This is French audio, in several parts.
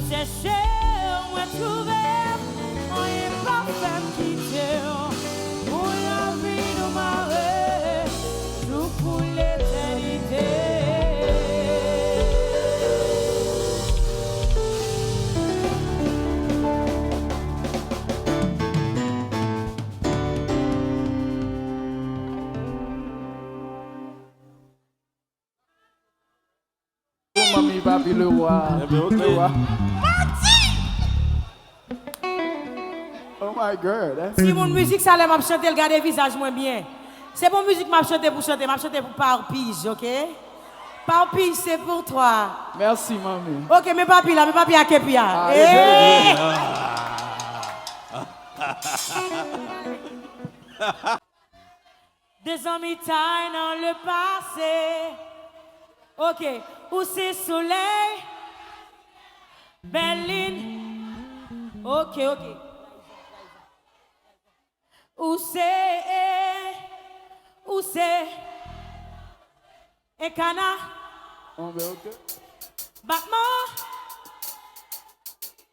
chercher, on va trouver, on est pas fait quitter. Pour la vie de marée, tout pour l'éternité. Mamie, papi, le roi. Le roi. Oh my God. Hein? Si mon musique, ça l'aime, m'a chanter, le garder visage moins bien. C'est bon musique, m'a chanter pour chanter, m'a chanter pour parpige, ok? Parpige, c'est pour toi. Merci, mamie. Ok, mes papi là, mes papi à Kepia. Ah, Des amis taillent dans le passé. Ok, où c'est soleil, Berlin. Ok, ok. Où c'est, Ekana, On va ok. Batman.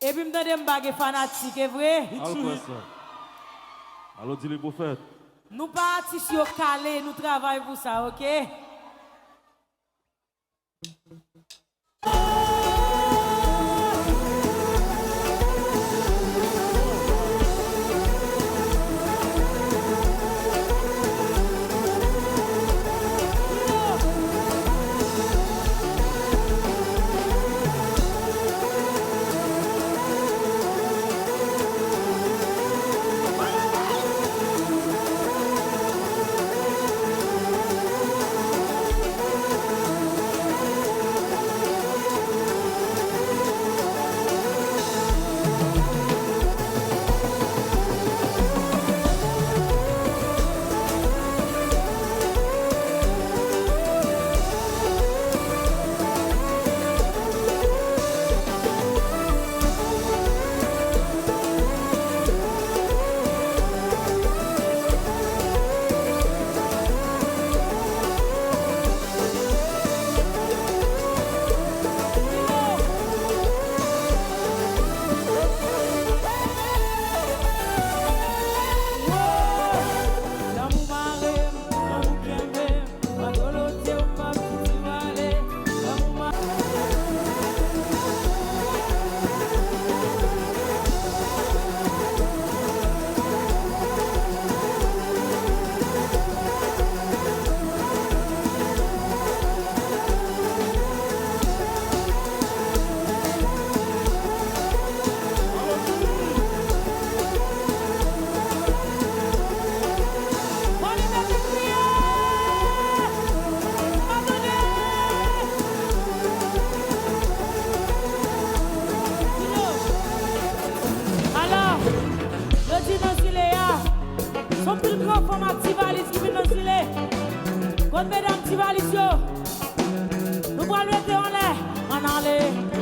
Et puis, me donne des bagues fanatiques, est vrai? Allô, quoi ça? Allô, dis les prophètes. Nous pas ici au calé, nous travaillons pour ça, ok? Son plus grand format petit valise qui vient dans le gilet. Quand mesdames petit valise, nous allons le en l'air. On en l'air.